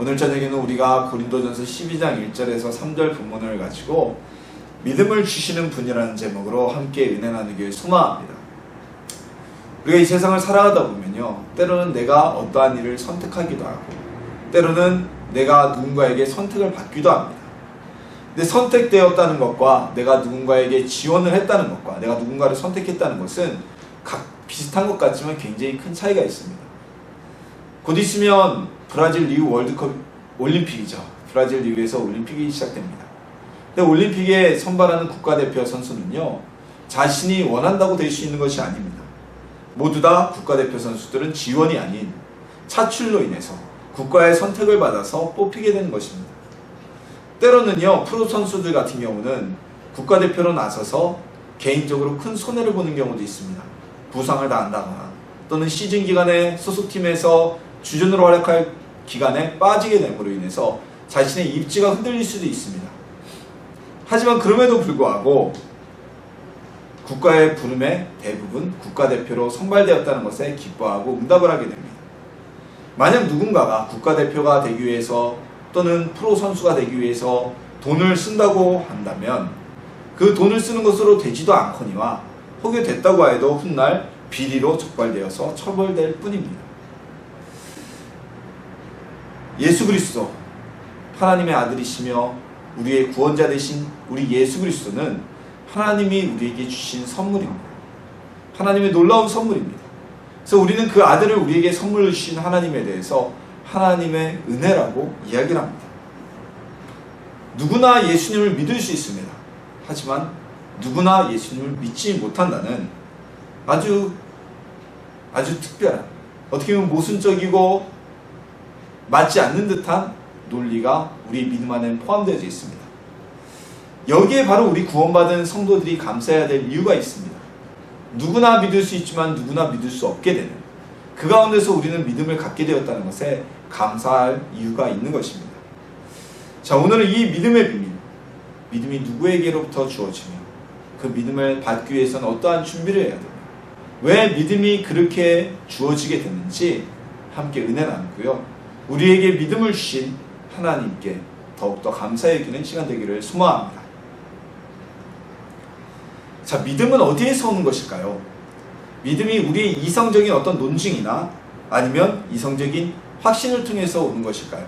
오늘 저녁에는 우리가 고린도전서 12장 1절에서 3절 본문을 가지고 믿음을 주시는 분이라는 제목으로 함께 은혜 나누길 소망합니다. 우리가 이 세상을 살아가다 보면요, 때로는 내가 어떠한 일을 선택하기도 하고 때로는 내가 누군가에게 선택을 받기도 합니다. 근데 선택되었다는 것과 내가 누군가에게 지원을 했다는 것과 내가 누군가를 선택했다는 것은 각 비슷한 것 같지만 굉장히 큰 차이가 있습니다. 곧 있으면 브라질 리우 월드컵 올림픽이죠. 브라질 리우에서 올림픽이 시작됩니다. 근데 올림픽에 선발하는 국가대표 선수는요, 자신이 원한다고 될 수 있는 것이 아닙니다. 모두 다 국가대표 선수들은 지원이 아닌 차출로 인해서 국가의 선택을 받아서 뽑히게 되는 것입니다. 때로는요, 프로 선수들 같은 경우는 국가대표로 나서서 개인적으로 큰 손해를 보는 경우도 있습니다. 부상을 당한다거나 또는 시즌 기간에 소속팀에서 주전으로 활약할 기간에 빠지게 됨으로 인해서 자신의 입지가 흔들릴 수도 있습니다. 하지만 그럼에도 불구하고 국가의 부름에 대부분 국가대표로 선발되었다는 것에 기뻐하고 응답을 하게 됩니다. 만약 누군가가 국가대표가 되기 위해서 또는 프로 선수가 되기 위해서 돈을 쓴다고 한다면 그 돈을 쓰는 것으로 되지도 않거니와 혹여 됐다고 해도 훗날 비리로 적발되어서 처벌될 뿐입니다. 예수 그리스도, 하나님의 아들이시며 우리의 구원자 되신 우리 예수 그리스도는 하나님이 우리에게 주신 선물입니다. 하나님의 놀라운 선물입니다. 그래서 우리는 그 아들을 우리에게 선물로 주신 하나님에 대해서 하나님의 은혜라고 이야기를 합니다. 누구나 예수님을 믿을 수 있습니다. 하지만 누구나 예수님을 믿지 못한다는 아주 특별한, 어떻게 보면 모순적이고 맞지 않는 듯한 논리가 우리 믿음 안에 포함되어 있습니다. 여기에 바로 우리 구원받은 성도들이 감사해야 될 이유가 있습니다. 누구나 믿을 수 있지만 누구나 믿을 수 없게 되는, 그 가운데서 우리는 믿음을 갖게 되었다는 것에 감사할 이유가 있는 것입니다. 자, 오늘은 이 믿음의 비밀, 믿음이 누구에게로부터 주어지며 그 믿음을 받기 위해서는 어떠한 준비를 해야 되며 왜 믿음이 그렇게 주어지게 됐는지 함께 은혜 나누고요, 우리에게 믿음을 주신 하나님께 더욱더 감사해 주는 시간 되기를 소망합니다. 자, 믿음은 어디에서 오는 것일까요? 믿음이 우리의 이성적인 어떤 논증이나 아니면 이성적인 확신을 통해서 오는 것일까요?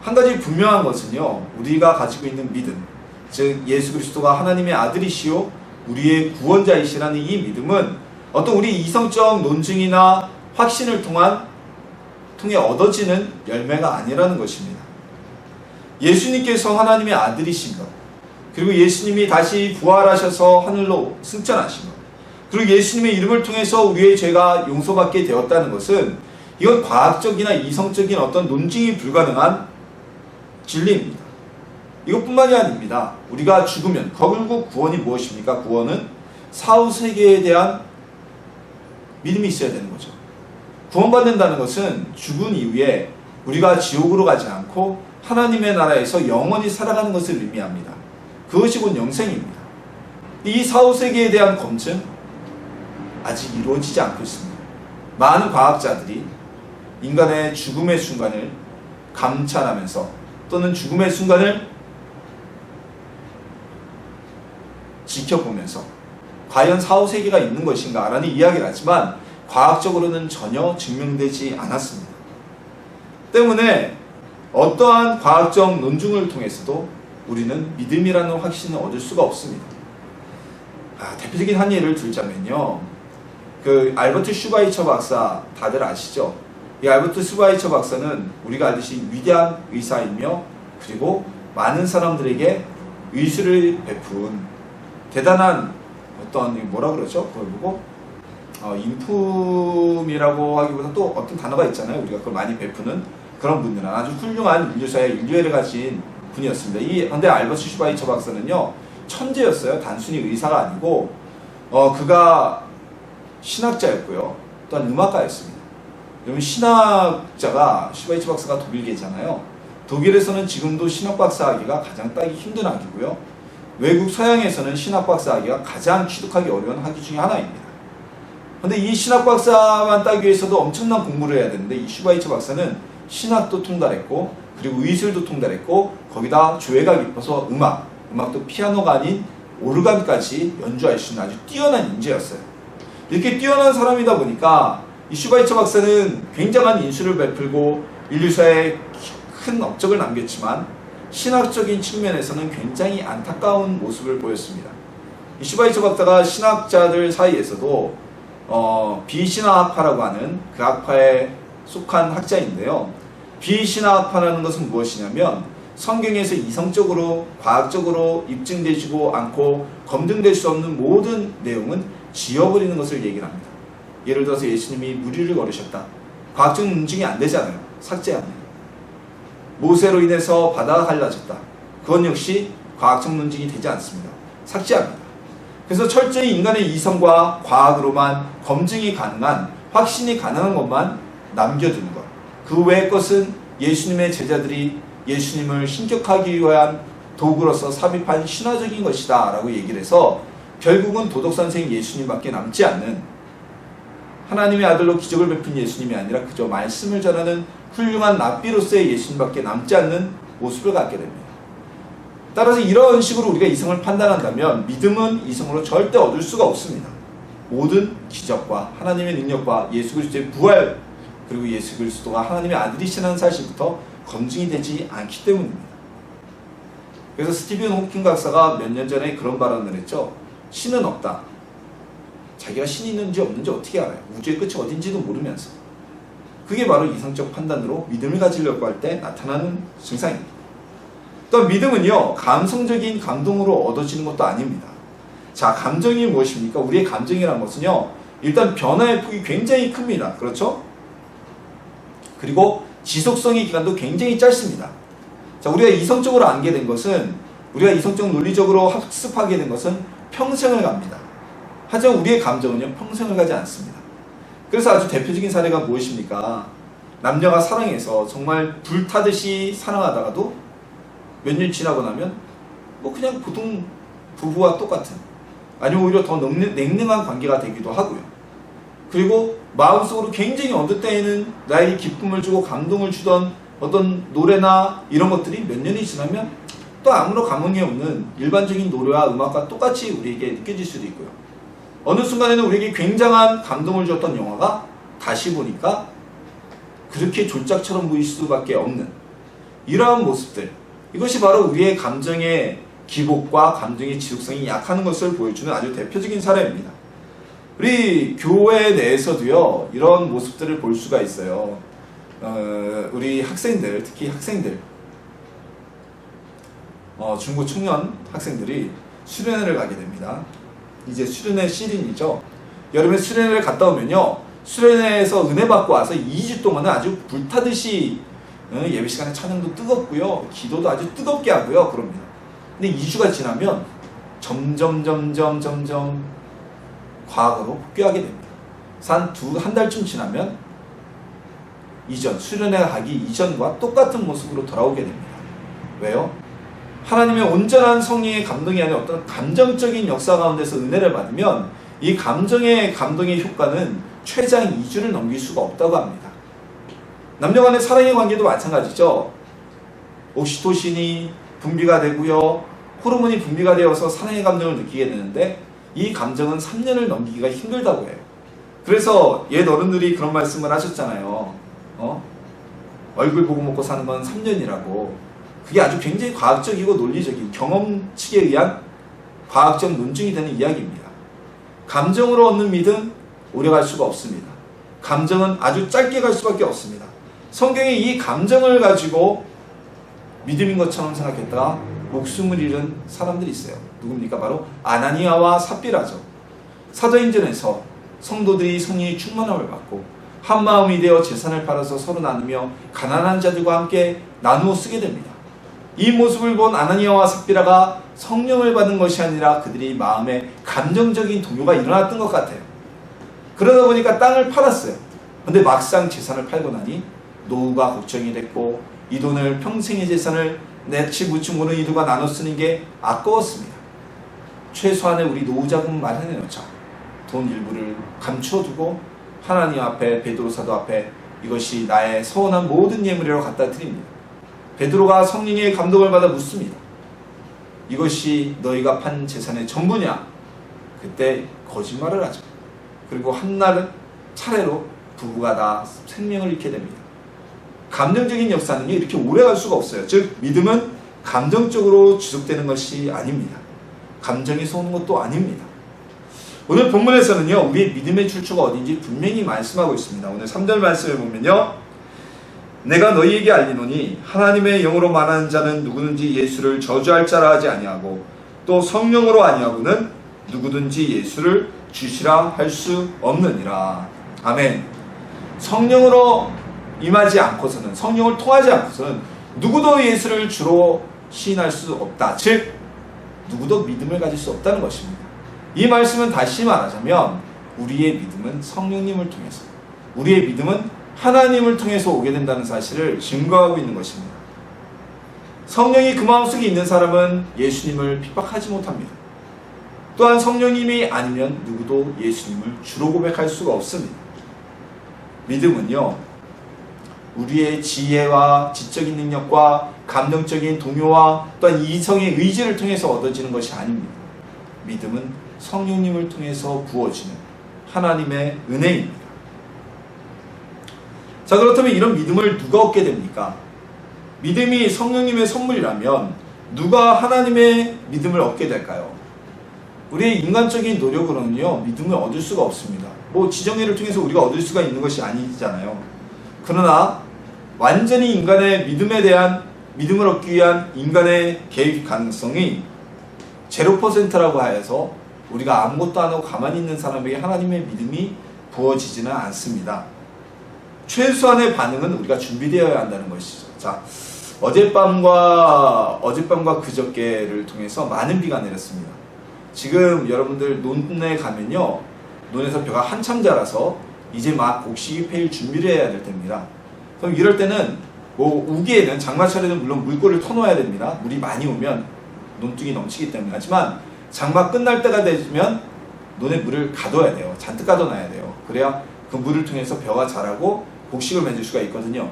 한 가지 분명한 것은요, 우리가 가지고 있는 믿음, 즉 예수 그리스도가 하나님의 아들이시오 우리의 구원자이시라는 이 믿음은 어떤 우리 이성적 논증이나 확신을 통해 얻어지는 열매가 아니라는 것입니다. 예수님께서 하나님의 아들이신 것, 그리고 예수님이 다시 부활하셔서 하늘로 승천하신 것, 그리고 예수님의 이름을 통해서 우리의 죄가 용서받게 되었다는 것은 이건 과학적이나 이성적인 어떤 논증이 불가능한 진리입니다. 이것뿐만이 아닙니다. 우리가 죽으면 결국 구원이 무엇입니까? 구원은 사후세계에 대한 믿음이 있어야 되는 거죠. 구원받는다는 것은 죽은 이후에 우리가 지옥으로 가지 않고 하나님의 나라에서 영원히 살아가는 것을 의미합니다. 그것이 곧 영생입니다. 이 사후세계에 대한 검증 아직 이루어지지 않고 있습니다. 많은 과학자들이 인간의 죽음의 순간을 감찰하면서 또는 죽음의 순간을 지켜보면서 과연 사후세계가 있는 것인가 라는 이야기를 하지만 과학적으로는 전혀 증명되지 않았습니다. 때문에 어떠한 과학적 논증을 통해서도 우리는 믿음이라는 확신을 얻을 수가 없습니다. 대표적인 한 예를 들자면요, 그 알버트 슈바이처 박사 다들 아시죠? 이 알버트 슈바이처 박사는 우리가 알듯이 위대한 의사이며 그리고 많은 사람들에게 의술을 베푼 대단한 어떤 뭐라 그러죠? 그걸 보고 인품이라고 하기보다 또 어떤 단어가 있잖아요. 우리가 그걸 많이 베푸는 그런 분들은 아주 훌륭한 인류사의 인류애를 가진 분이었습니다. 근데 알버트 슈바이처 박사는요, 천재였어요. 단순히 의사가 아니고 그가 신학자였고요, 또한 음악가였습니다. 여러분, 신학자가 슈바이처 박사가 독일계잖아요. 독일에서는 지금도 신학 박사 하기가 가장 따기 힘든 학위고요, 외국 서양에서는 신학 박사 하기가 가장 취득하기 어려운 학위 중에 하나입니다. 그런데 이 신학 박사만 따기 위해서도 엄청난 공부를 해야 되는데 이 슈바이처 박사는 신학도 통달했고 그리고 의술도 통달했고 거기다 조예가 깊어서 음악도 피아노가 아닌 오르간까지 연주할 수 있는 아주 뛰어난 인재였어요. 이렇게 뛰어난 사람이다 보니까 이 슈바이처 박사는 굉장한 인술을 베풀고 인류사에 큰 업적을 남겼지만 신학적인 측면에서는 굉장히 안타까운 모습을 보였습니다. 이 슈바이처 박사가 신학자들 사이에서도 비신화학파라고 하는 그 학파에 속한 학자인데요. 비신화학파라는 것은 무엇이냐면 성경에서 이성적으로 과학적으로 입증되지도 않고 검증될 수 없는 모든 내용은 지워버리는 것을 얘기를 합니다. 예를 들어서 예수님이 무리를 걸으셨다. 과학적 논증이 안 되잖아요. 삭제합니다. 모세로 인해서 바다가 갈라졌다. 그건 역시 과학적 논증이 되지 않습니다. 삭제합니다. 그래서 철저히 인간의 이성과 과학으로만 검증이 가능한, 확신이 가능한 것만 남겨두는 것. 그 외의 것은 예수님의 제자들이 예수님을 신격하기 위한 도구로서 삽입한 신화적인 것이다 라고 얘기를 해서 결국은 도덕선생 예수님밖에 남지 않는, 하나님의 아들로 기적을 베푼 예수님이 아니라 그저 말씀을 전하는 훌륭한 랍비로서의 예수님밖에 남지 않는 모습을 갖게 됩니다. 따라서 이런 식으로 우리가 이성을 판단한다면 믿음은 이성으로 절대 얻을 수가 없습니다. 모든 기적과 하나님의 능력과 예수 그리스도의 부활, 그리고 예수 그리스도가 하나님의 아들이시라는 사실부터 검증이 되지 않기 때문입니다. 그래서 스티븐 호킹 박사가 몇 년 전에 그런 발언을 했죠. 신은 없다. 자기가 신이 있는지 없는지 어떻게 알아요? 우주의 끝이 어딘지도 모르면서. 그게 바로 이성적 판단으로 믿음을 가지려고 할 때 나타나는 증상입니다. 또 믿음은요, 감성적인 감동으로 얻어지는 것도 아닙니다. 자, 감정이 무엇입니까? 우리의 감정이라는 것은요, 일단 변화의 폭이 굉장히 큽니다. 그렇죠? 그리고 지속성의 기간도 굉장히 짧습니다. 자, 우리가 이성적으로 알게 된 것은, 우리가 이성적 논리적으로 학습하게 된 것은 평생을 갑니다. 하지만 우리의 감정은요, 평생을 가지 않습니다. 그래서 아주 대표적인 사례가 무엇입니까? 남녀가 사랑해서 정말 불타듯이 사랑하다가도 몇 년 지나고 나면 뭐 그냥 보통 부부와 똑같은, 아니면 오히려 더 냉랭한 관계가 되기도 하고요. 그리고 마음속으로 굉장히 어느 때에는 나에게 기쁨을 주고 감동을 주던 어떤 노래나 이런 것들이 몇 년이 지나면 또 아무런 감흥이 없는 일반적인 노래와 음악과 똑같이 우리에게 느껴질 수도 있고요. 어느 순간에는 우리에게 굉장한 감동을 줬던 영화가 다시 보니까 그렇게 졸작처럼 보일 수밖에 없는 이러한 모습들, 이것이 바로 우리의 감정의 기복과 감정의 지속성이 약하는 것을 보여주는 아주 대표적인 사례입니다. 우리 교회 내에서도요, 이런 모습들을 볼 수가 있어요. 우리 학생들, 특히 학생들, 중고 청년 학생들이 수련회를 가게 됩니다. 이제 수련회 시즌이죠. 여름에 수련회를 갔다 오면요, 수련회에서 은혜 받고 와서 2주 동안은 아주 불타듯이 예배 시간에 찬양도 뜨겁고요, 기도도 아주 뜨겁게 하고요, 그럽니다. 근데 2주가 지나면 점점 과거로 복귀하게 됩니다. 한 달쯤 지나면 수련회 가기 이전과 똑같은 모습으로 돌아오게 됩니다. 왜요? 하나님의 온전한 성령의 감동이 아닌 어떤 감정적인 역사 가운데서 은혜를 받으면 이 감동의 효과는 최장 2주를 넘길 수가 없다고 합니다. 남녀 간의 사랑의 관계도 마찬가지죠. 옥시토신이 분비가 되고요, 호르몬이 분비가 되어서 사랑의 감정을 느끼게 되는데 이 감정은 3년을 넘기기가 힘들다고 해요. 그래서 옛 어른들이 그런 말씀을 하셨잖아요. 얼굴 보고 먹고 사는 건 3년이라고. 그게 아주 굉장히 과학적이고 논리적인 경험칙에 의한 과학적 논증이 되는 이야기입니다. 감정으로 얻는 믿음 오래 갈 수가 없습니다. 감정은 아주 짧게 갈 수밖에 없습니다. 성경에 이 감정을 가지고 믿음인 것처럼 생각했다가 목숨을 잃은 사람들이 있어요. 누굽니까? 바로 아나니아와 삽비라죠. 사도행전에서 성도들이 성령의 충만함을 받고 한 마음이 되어 재산을 팔아서 서로 나누며 가난한 자들과 함께 나누어 쓰게 됩니다. 이 모습을 본 아나니아와 삽비라가 성령을 받은 것이 아니라 그들이 마음에 감정적인 동요가 일어났던 것 같아요. 그러다 보니까 땅을 팔았어요. 근데 막상 재산을 팔고 나니 노후가 걱정이 됐고 이 돈을, 평생의 재산을 내치 무치 모르는 이들과 나눠 쓰는 게 아까웠습니다. 최소한의 우리 노후 자금 마련해 놓자. 돈 일부를 감추어두고 하나님 앞에, 베드로 사도 앞에 이것이 나의 서운한 모든 예물이라고 갖다 드립니다. 베드로가 성령의 감동을 받아 묻습니다. 이것이 너희가 판 재산의 전부냐? 그때 거짓말을 하죠. 그리고 한날은 차례로 부부가 다 생명을 잃게 됩니다. 감정적인 역사는 이렇게 오래갈 수가 없어요. 즉 믿음은 감정적으로 지속되는 것이 아닙니다. 감정이 쏘는 것도 아닙니다. 오늘 본문에서는요, 우리의 믿음의 출처가 어딘지 분명히 말씀하고 있습니다. 오늘 3절 말씀을 보면요, 내가 너희에게 알리노니 하나님의 영으로 말하는 자는 누구든지 예수를 저주할 자라 하지 아니하고 또 성령으로 아니하고는 누구든지 예수를 주시라 할 수 없느니라. 아멘. 성령으로 임하지 않고서는, 성령을 통하지 않고서는 누구도 예수를 주로 시인할 수 없다. 즉 누구도 믿음을 가질 수 없다는 것입니다. 이 말씀은 다시 말하자면 우리의 믿음은 성령님을 통해서, 우리의 믿음은 하나님을 통해서 오게 된다는 사실을 증거하고 있는 것입니다. 성령이 그 마음속에 있는 사람은 예수님을 핍박하지 못합니다. 또한 성령님이 아니면 누구도 예수님을 주로 고백할 수가 없습니다. 믿음은요, 우리의 지혜와 지적인 능력과 감정적인 동요와 또한 이성의 의지를 통해서 얻어지는 것이 아닙니다. 믿음은 성령님을 통해서 부어지는 하나님의 은혜입니다. 자, 그렇다면 이런 믿음을 누가 얻게 됩니까? 믿음이 성령님의 선물이라면 누가 하나님의 믿음을 얻게 될까요? 우리의 인간적인 노력으로는요, 믿음을 얻을 수가 없습니다. 뭐 지정의를 통해서 우리가 얻을 수가 있는 것이 아니잖아요. 그러나 완전히 인간의 믿음에 대한, 믿음을 얻기 위한 인간의 개입 가능성이 0%라고 하여서 우리가 아무것도 안 하고 가만히 있는 사람에게 하나님의 믿음이 부어지지는 않습니다. 최소한의 반응은 우리가 준비되어야 한다는 것이죠. 자, 어젯밤과 그저께를 통해서 많은 비가 내렸습니다. 지금 여러분들 논에 가면요, 논에서 벼가 한참 자라서 이제 막 곡식이 패일 준비를 해야 될 때입니다. 그럼 이럴 때는 뭐 우기에는, 장마철에는 물론 물꼬를 터놓아야 됩니다. 물이 많이 오면 논둑이 넘치기 때문에. 하지만 장마 끝날 때가 되면 논에 물을 가둬야 돼요. 잔뜩 가둬놔야 돼요. 그래야 그 물을 통해서 벼가 자라고 곡식을 맺을 수가 있거든요.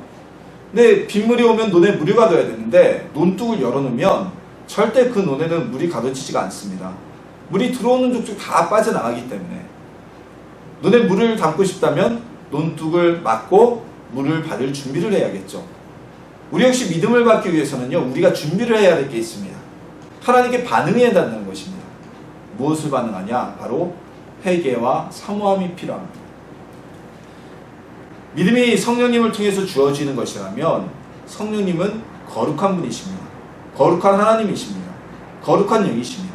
근데 빗물이 오면 논에 물을 가둬야 되는데 논둑을 열어놓으면 절대 그 논에는 물이 가둬지지가 않습니다. 물이 들어오는 족족 다 빠져나가기 때문에 논에 물을 담고 싶다면 논둑을 막고 물을 받을 준비를 해야겠죠. 우리 역시 믿음을 받기 위해서는요, 우리가 준비를 해야 될 게 있습니다. 하나님께 반응해야 한다는 것입니다. 무엇을 반응하냐? 바로 회개와 사모함이 필요합니다. 믿음이 성령님을 통해서 주어지는 것이라면 성령님은 거룩한 분이십니다. 거룩한 하나님이십니다. 거룩한 영이십니다.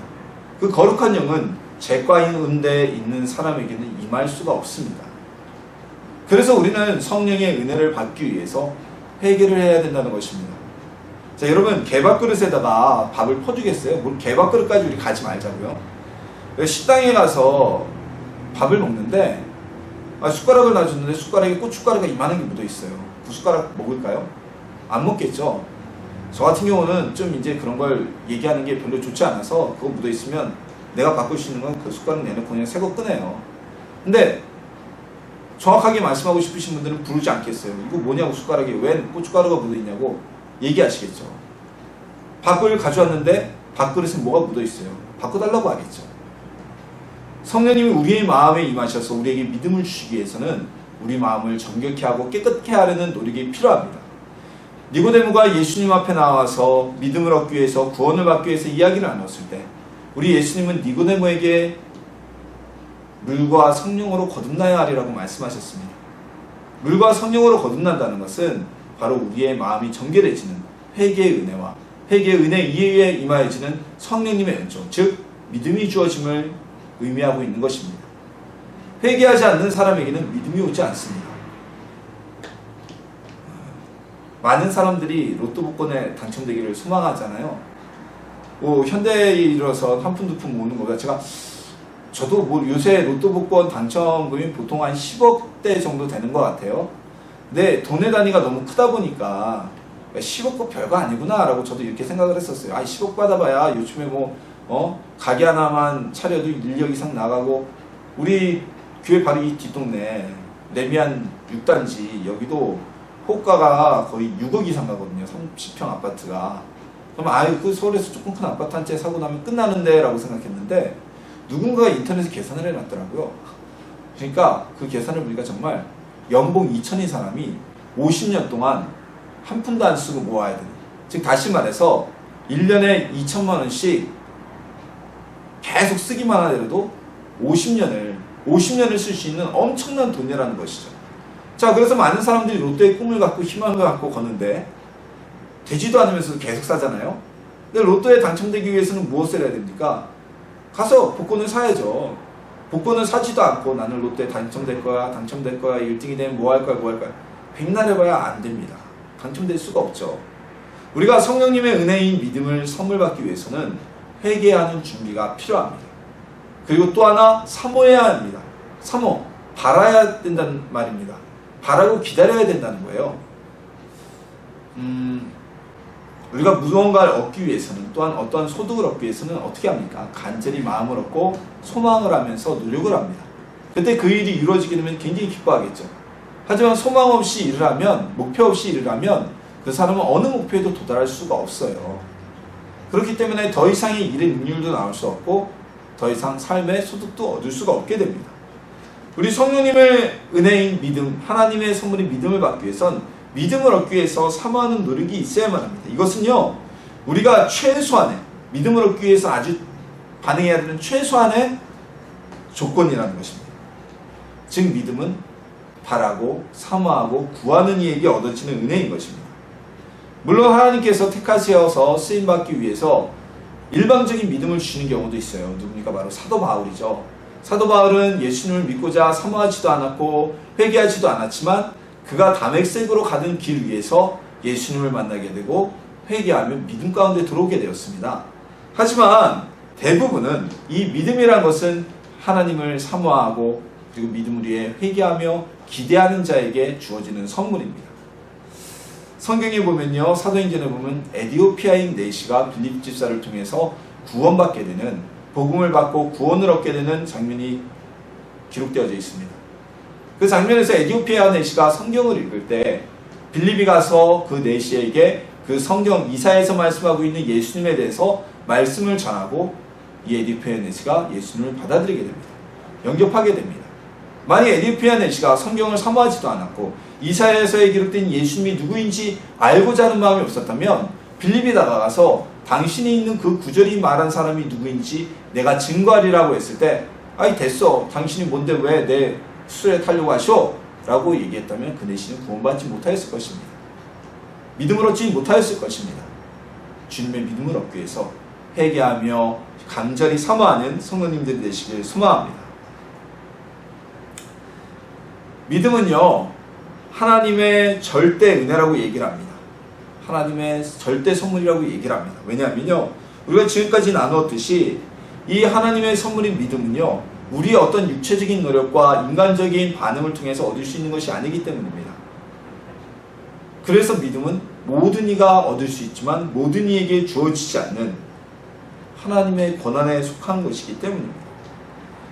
그 거룩한 영은 죄과 은대에 있는 사람에게는 임할 수가 없습니다. 그래서 우리는 성령의 은혜를 받기 위해서 회개를 해야 된다는 것입니다. 자, 여러분, 개밥그릇에다가 밥을 퍼주겠어요? 뭘 개밥그릇까지 우리 가지 말자고요. 식당에 가서 밥을 먹는데 숟가락을 놔줬는데 숟가락에 고춧가루가 이만한 게 묻어있어요. 그 숟가락 먹을까요? 안 먹겠죠. 저 같은 경우는 좀 이제 그런 걸 얘기하는 게 별로 좋지 않아서 그거 묻어있으면 내가 바꿀 수 있는 건 그 숟가락 내놓고 그냥 새 거 꺼내요. 근데 정확하게 말씀하고 싶으신 분들은 부르지 않겠어요. 이거 뭐냐고, 숟가락에 왜 고춧가루가 묻어있냐고 얘기하시겠죠. 밥을 가져왔는데 밥그릇에 뭐가 묻어있어요. 바꿔달라고 하겠죠. 성령님이 우리의 마음에 임하셔서 우리에게 믿음을 주시기 위해서는 우리 마음을 정결케 하고 깨끗게 하려는 노력이 필요합니다. 니고데모가 예수님 앞에 나와서 믿음을 얻기 위해서, 구원을 받기 위해서 이야기를 나눴을 때 우리 예수님은 니고데모에게 물과 성령으로 거듭나야 하리라고 말씀하셨습니다. 물과 성령으로 거듭난다는 것은 바로 우리의 마음이 정결해지는 회개의 은혜와 회개의 은혜 이외에 임하여지는 성령님의 연종, 즉 믿음이 주어짐을 의미하고 있는 것입니다. 회개하지 않는 사람에게는 믿음이 오지 않습니다. 많은 사람들이 로또 복권에 당첨되기를 소망하잖아요. 현대에 이르러서 한 푼 두 푼 모으는 거보다 저도 뭐 요새 로또 복권 당첨금이 보통 한 10억대 정도 되는 것 같아요. 근데 돈의 단위가 너무 크다 보니까 10억도 별거 아니구나 라고 저도 이렇게 생각을 했었어요. 10억 받아봐야 요즘에 가게 하나만 차려도 1억 이상 나가고, 우리 교회 바로 이 뒷동네 레미안 6단지 여기도 호가가 거의 6억 이상 가거든요. 30평 아파트가. 그럼 아유 그 서울에서 조금 큰 아파트 한 채 사고 나면 끝나는데 라고 생각했는데 누군가가 인터넷에 계산을 해놨더라고요. 그러니까 그 계산을 보니까 정말 연봉 2천인 사람이 50년 동안 한 푼도 안 쓰고 모아야 되는, 즉 다시 말해서 1년에 2천만 원씩 계속 쓰기만 하더라도 50년을 쓸 수 있는 엄청난 돈이라는 것이죠. 자, 그래서 많은 사람들이 로또의 꿈을 갖고 희망을 갖고 거는데 되지도 않으면서도 계속 사잖아요. 근데 로또에 당첨되기 위해서는 무엇을 해야 됩니까? 가서 복권을 사야죠. 복권을 사지도 않고 나는 로또에 당첨될 거야 1등이 되면 뭐 할 거야 백날 해봐야 안 됩니다. 당첨될 수가 없죠. 우리가 성령님의 은혜인 믿음을 선물 받기 위해서는 회개하는 준비가 필요합니다. 그리고 또 하나 사모해야 합니다. 사모, 바라야 된다는 말입니다. 바라고 기다려야 된다는 거예요. 우리가 무언가를 얻기 위해서는, 또한 어떤 소득을 얻기 위해서는 어떻게 합니까? 간절히 마음을 얻고 소망을 하면서 노력을 합니다. 그때 그 일이 이루어지게 되면 굉장히 기뻐하겠죠. 하지만 소망 없이 일을 하면, 목표 없이 일을 하면 그 사람은 어느 목표에도 도달할 수가 없어요. 그렇기 때문에 더 이상의 일의 능률도 나올 수 없고 더 이상 삶의 소득도 얻을 수가 없게 됩니다. 우리 성령님의 은혜인 믿음, 하나님의 선물인 믿음을 받기 위해선 믿음을 얻기 위해서 사모하는 노력이 있어야만 합니다. 이것은요, 우리가 최소한의, 믿음을 얻기 위해서 아주 반응해야 되는 최소한의 조건이라는 것입니다. 즉 믿음은 바라고 사모하고 구하는 이에게 얻어지는 은혜인 것입니다. 물론 하나님께서 택하셔서 쓰임받기 위해서 일방적인 믿음을 주시는 경우도 있어요. 누굽니까? 바로 사도 바울이죠. 사도 바울은 예수님을 믿고자 사모하지도 않았고 회개하지도 않았지만 그가 다메섹으로 가던 길 위에서 예수님을 만나게 되고 회개하며 믿음 가운데 들어오게 되었습니다. 하지만 대부분은 이 믿음이라는 것은 하나님을 사모하고 그리고 믿음을 위해 회개하며 기대하는 자에게 주어지는 선물입니다. 성경에 보면요, 사도행전에 보면 에디오피아인 네시가 빌립 집사를 통해서 구원받게 되는, 복음을 받고 구원을 얻게 되는 장면이 기록되어져 있습니다. 그 장면에서 에디오피아 네시가 성경을 읽을 때 빌립이 가서 그 네시에게 그 성경 이사야에서 말씀하고 있는 예수님에 대해서 말씀을 전하고 이 에디오피아 네시가 예수님을 받아들이게 됩니다. 영접하게 됩니다. 만약 에디오피아 네시가 성경을 사모하지도 않았고 이사야에서에 기록된 예수님이 누구인지 알고자 하는 마음이 없었다면 빌립이 다가가서 당신이 있는 그 구절이 말한 사람이 누구인지 내가 증거하리라고 했을 때 아이 됐어, 당신이 뭔데 왜 내 수에 타려고 하셔? 라고 얘기했다면 그 내시는 구원받지 못하였을 것입니다. 믿음을 얻지 못하였을 것입니다. 주님의 믿음을 얻기 위해서 회개하며 간절히 사모하는 성도님들이 되시길 소망합니다. 믿음은요, 하나님의 절대 은혜라고 얘기를 합니다. 하나님의 절대 선물이라고 얘기를 합니다. 왜냐하면요, 우리가 지금까지 나누었듯이 이 하나님의 선물인 믿음은요, 우리의 어떤 육체적인 노력과 인간적인 반응을 통해서 얻을 수 있는 것이 아니기 때문입니다. 그래서 믿음은 모든 이가 얻을 수 있지만 모든 이에게 주어지지 않는 하나님의 권한에 속한 것이기 때문입니다.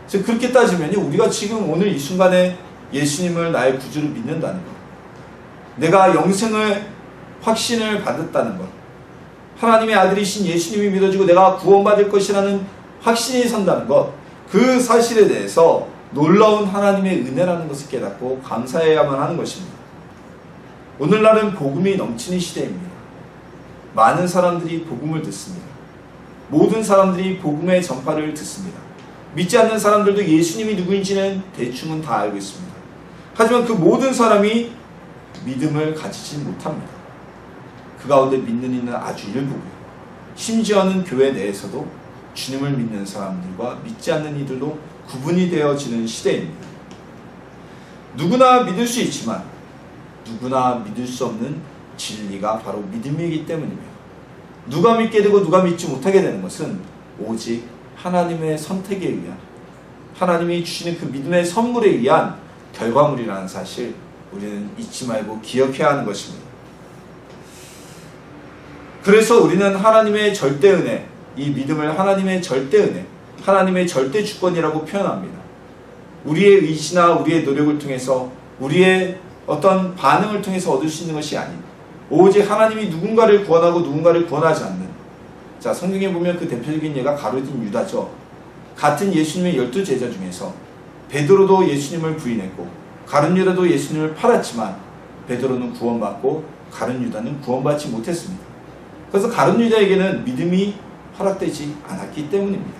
즉 그렇게 따지면요, 우리가 지금 오늘 이 순간에 예수님을 나의 구주로 믿는다는 것, 내가 영생을 확신을 받았다는 것, 하나님의 아들이신 예수님이 믿어지고 내가 구원받을 것이라는 확신이 선다는 것, 그 사실에 대해서 놀라운 하나님의 은혜라는 것을 깨닫고 감사해야만 하는 것입니다. 오늘날은 복음이 넘치는 시대입니다. 많은 사람들이 복음을 듣습니다. 모든 사람들이 복음의 전파를 듣습니다. 믿지 않는 사람들도 예수님이 누구인지는 대충은 다 알고 있습니다. 하지만 그 모든 사람이 믿음을 가지지 못합니다. 그 가운데 믿는 이는 아주 일부고요. 심지어는 교회 내에서도 주님을 믿는 사람들과 믿지 않는 이들로 구분이 되어지는 시대입니다. 누구나 믿을 수 있지만 누구나 믿을 수 없는 진리가 바로 믿음이기 때문입니다. 누가 믿게 되고 누가 믿지 못하게 되는 것은 오직 하나님의 선택에 의한, 하나님이 주시는 그 믿음의 선물에 의한 결과물이라는 사실 우리는 잊지 말고 기억해야 하는 것입니다. 그래서 우리는 하나님의 절대 은혜, 이 믿음을 하나님의 절대 은혜, 하나님의 절대 주권이라고 표현합니다. 우리의 의지나 우리의 노력을 통해서 우리의 어떤 반응을 통해서 얻을 수 있는 것이 아닌 오직 하나님이 누군가를 구원하고 누군가를 구원하지 않는 자 성경에 보면 그 대표적인 예가 가룟 유다죠. 같은 예수님의 12제자 중에서 베드로도 예수님을 부인했고 가룟 유다도 예수님을 팔았지만 베드로는 구원받고 가룟 유다는 구원받지 못했습니다. 그래서 가룟 유다에게는 믿음이 허락되지 않았기 때문입니다.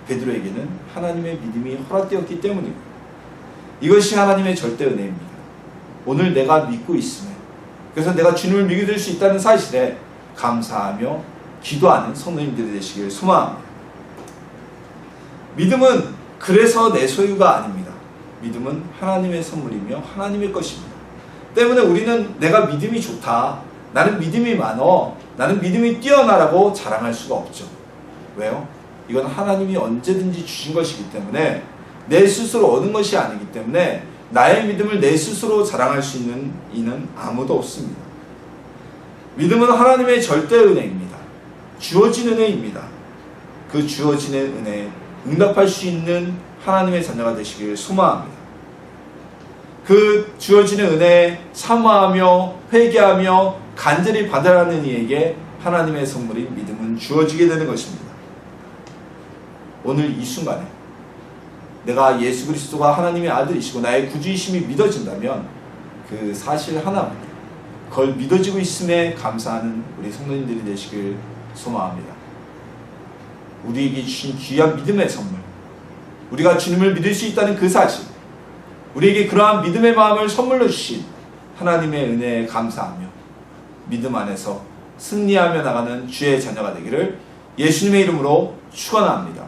베드로에게는 하나님의 믿음이 허락되었기 때문입니다. 이것이 하나님의 절대 은혜입니다. 오늘 내가 믿고 있음에 그래서 내가 주님을 믿을 수 있다는 사실에 감사하며 기도하는 성도님들이 되시길 소망합니다. 믿음은 그래서 내 소유가 아닙니다. 믿음은 하나님의 선물이며 하나님의 것입니다. 때문에 우리는 내가 믿음이 좋다, 나는 믿음이 많어, 나는 믿음이 뛰어나라고 자랑할 수가 없죠. 왜요? 이건 하나님이 언제든지 주신 것이기 때문에 내 스스로 얻은 것이 아니기 때문에 나의 믿음을 내 스스로 자랑할 수 있는 이는 아무도 없습니다. 믿음은 하나님의 절대 은혜입니다. 주어진 은혜입니다. 그 주어진 은혜에 응답할 수 있는 하나님의 자녀가 되시길 소망합니다. 그 주어지는 은혜에 사모하며 회개하며 간절히 받아라는 이에게 하나님의 선물인 믿음은 주어지게 되는 것입니다. 오늘 이 순간에 내가 예수 그리스도가 하나님의 아들이시고 나의 구주이심이 믿어진다면 그 사실 하나만 그걸 믿어지고 있음에 감사하는 우리 성도님들이 되시길 소망합니다. 우리에게 주신 귀한 믿음의 선물, 우리가 주님을 믿을 수 있다는 그 사실, 우리에게 그러한 믿음의 마음을 선물로 주신 하나님의 은혜에 감사하며 믿음 안에서 승리하며 나가는 주의 자녀가 되기를 예수님의 이름으로 축원합니다.